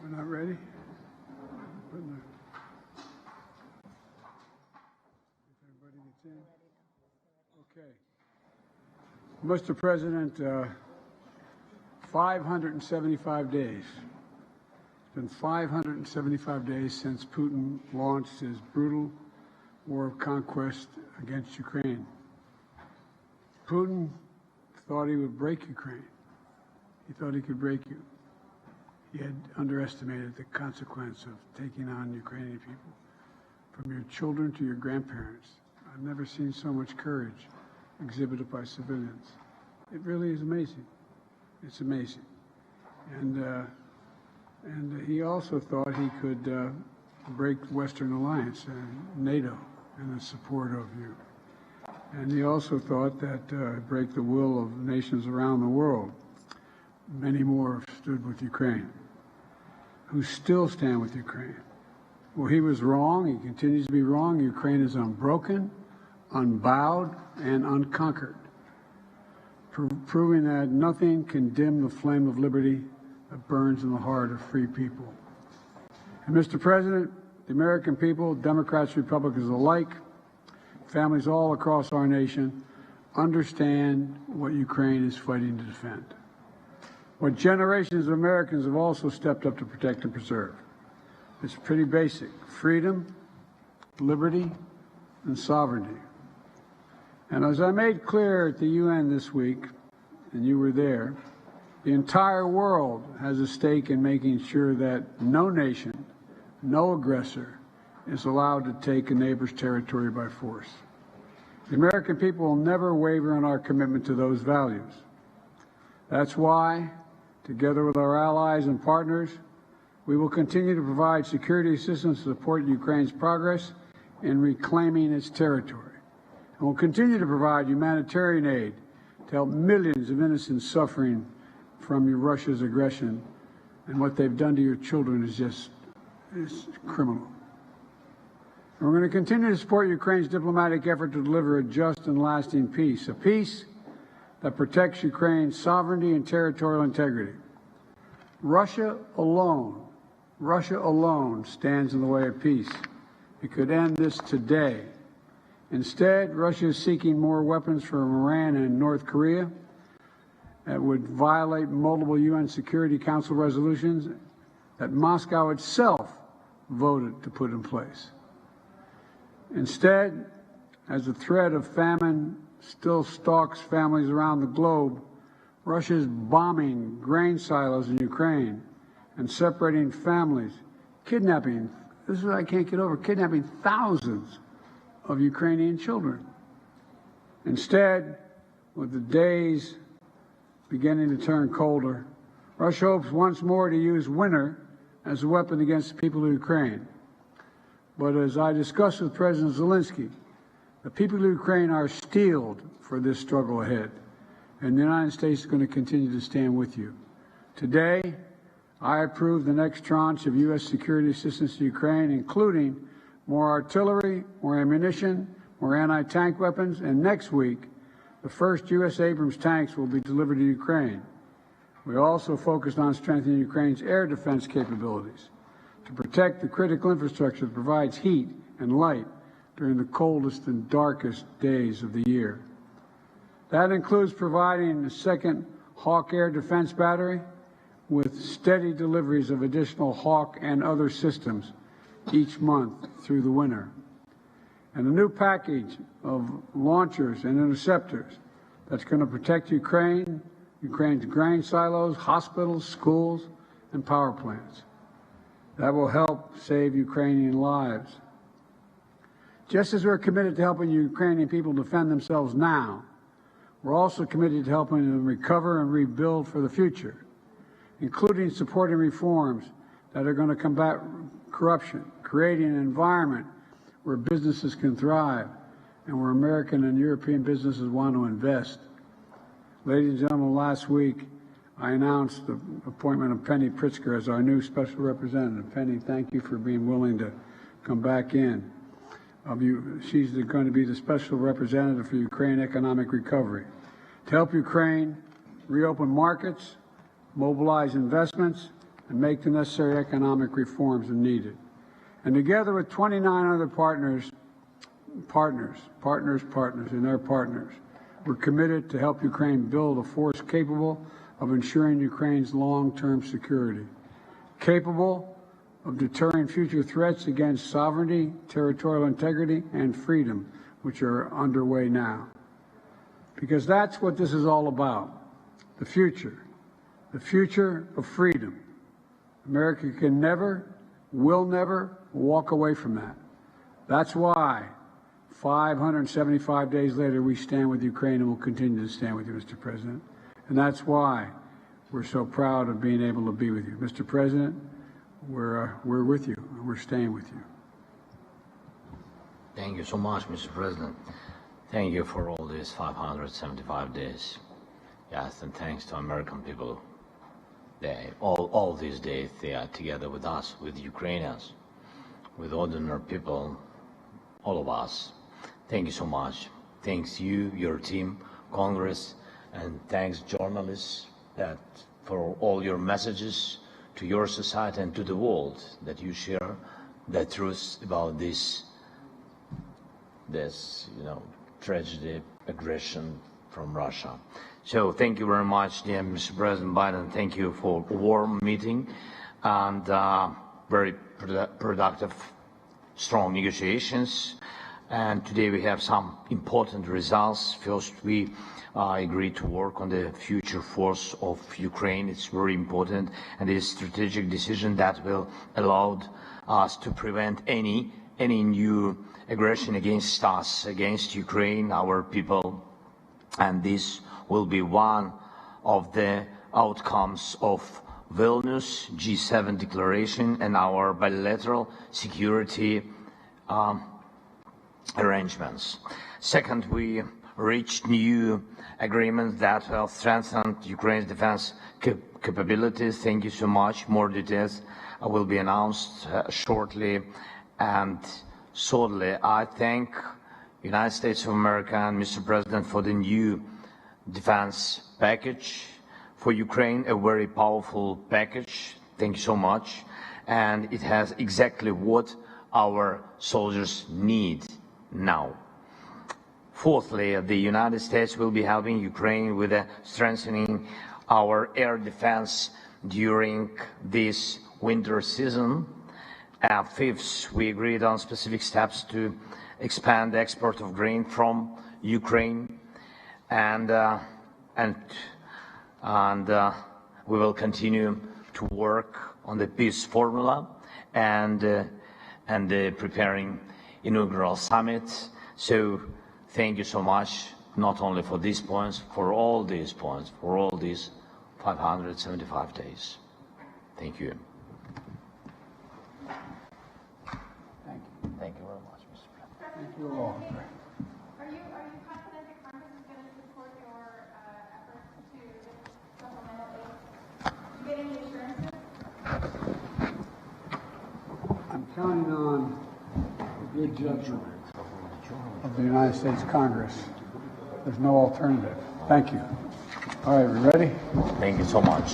We're not ready? If everybody gets in. Okay. Mr. President, 575 days. It's been 575 days since Putin launched his brutal war of conquest against Ukraine. Putin thought he would break Ukraine. He thought he could break you. He had underestimated the consequence of taking on Ukrainian people, from your children to your grandparents. I've never seen so much courage exhibited by civilians. It really is amazing. It's amazing. And he also thought he could break the Western Alliance and NATO and the support of you. And he also thought that break the will of nations around the world. Many more have stood with Ukraine, who still stand with Ukraine. Well, he was wrong. He continues to be wrong. Ukraine is unbroken, unbowed, and unconquered, proving that nothing can dim the flame of liberty that burns in the heart of free people. And Mr. President, the American people, Democrats, Republicans alike, families all across our nation, understand what Ukraine is fighting to defend, what generations of Americans have also stepped up to protect and preserve. It's pretty basic: freedom, liberty, and sovereignty. And as I made clear at the UN this week, and you were there, the entire world has a stake in making sure that no nation, no aggressor is allowed to take a neighbor's territory by force. The American people will never waver in our commitment to those values. That's why, together with our allies and partners, we will continue to provide security assistance to support Ukraine's progress in reclaiming its territory. And we'll continue to provide humanitarian aid to help millions of innocents suffering from Russia's aggression. And what they've done to your children is criminal. And we're going to continue to support Ukraine's diplomatic effort to deliver a just and lasting peace, a peace that protects Ukraine's sovereignty and territorial integrity. Russia alone stands in the way of peace. It could end this today. Instead, Russia is seeking more weapons from Iran and North Korea that would violate multiple UN Security Council resolutions that Moscow itself voted to put in place. Instead, as the threat of famine still stalks families around the globe, Russia is bombing grain silos in Ukraine and separating families, kidnapping, this is what I can't get over, kidnapping thousands of Ukrainian children. Instead, with the days beginning to turn colder, Russia hopes once more to use winter as a weapon against the people of Ukraine. But as I discussed with President Zelenskyy, the people of Ukraine are steeled for this struggle ahead, and the United States is going to continue to stand with you. Today, I approved the next tranche of U.S. security assistance to Ukraine, including more artillery, more ammunition, more anti-tank weapons, and next week, the first U.S. Abrams tanks will be delivered to Ukraine. We also focused on strengthening Ukraine's air defense capabilities to protect the critical infrastructure that provides heat and light during the coldest and darkest days of the year. That includes providing a second Hawk air defense battery with steady deliveries of additional Hawk and other systems each month through the winter. And a new package of launchers and interceptors that's going to protect Ukraine's grain silos, hospitals, schools, and power plants. That will help save Ukrainian lives. Just as we're committed to helping Ukrainian people defend themselves now, we're also committed to helping them recover and rebuild for the future, including supporting reforms that are going to combat corruption, creating an environment where businesses can thrive and where American and European businesses want to invest. Ladies and gentlemen, last week I announced the appointment of Penny Pritzker as our new special representative. Penny, thank you for being willing to come back in. She's going to be the special representative for Ukraine economic recovery to help Ukraine reopen markets, mobilize investments, and make the necessary economic reforms when needed. And together with 29 other partners, we're committed to help Ukraine build a force capable of ensuring Ukraine's long-term security, capable of deterring future threats against sovereignty, territorial integrity, and freedom, which are underway now. Because that's what this is all about, the future of freedom. America can never, will never walk away from that. That's why 575 days later, we stand with Ukraine and will continue to stand with you, Mr. President. And that's why we're so proud of being able to be with you. Mr. President, we're with you, and we're staying with you. Thank you so much, Mr. President. Thank you for all these 575 days. Yes, and thanks to American people. All these days, they are together with us, with Ukrainians, with ordinary people, all of us. Thank you so much. Thanks you, your team, Congress, and thanks journalists for all your messages to your society and to the world, that you share the truth about this tragedy, aggression from Russia. So thank you very much, dear Mr. President Biden. Thank you for a warm meeting and very productive, strong negotiations. And today we have some important results. First, we agreed to work on the future force of Ukraine. It's very important, and it's a strategic decision that will allow us to prevent any new aggression against us, against Ukraine, our people. And this will be one of the outcomes of Vilnius G7 declaration and our bilateral security arrangements. Second, we reached new agreements that will strengthen Ukraine's defense capabilities. Thank you so much. More details will be announced shortly. And thirdly, I thank the United States of America and Mr. President for the new defense package for Ukraine, a very powerful package. Thank you so much. And it has exactly what our soldiers need now. Fourthly, the United States will be helping Ukraine with strengthening our air defense during this winter season. Fifth, we agreed on specific steps to expand the export of grain from Ukraine, and we will continue to work on the peace formula and preparing inaugural summit. So thank you so much, not only for these points, for all these points, for all these 575 days. Thank you. Thank you very much, Mr. President. Thank you all. Are you confident that Congress is going to support your efforts to supplement aid? Do you get any assurances? I'm counting on the good judgment of the United States Congress. There's no alternative. Thank you. All right, we ready? Thank you so much.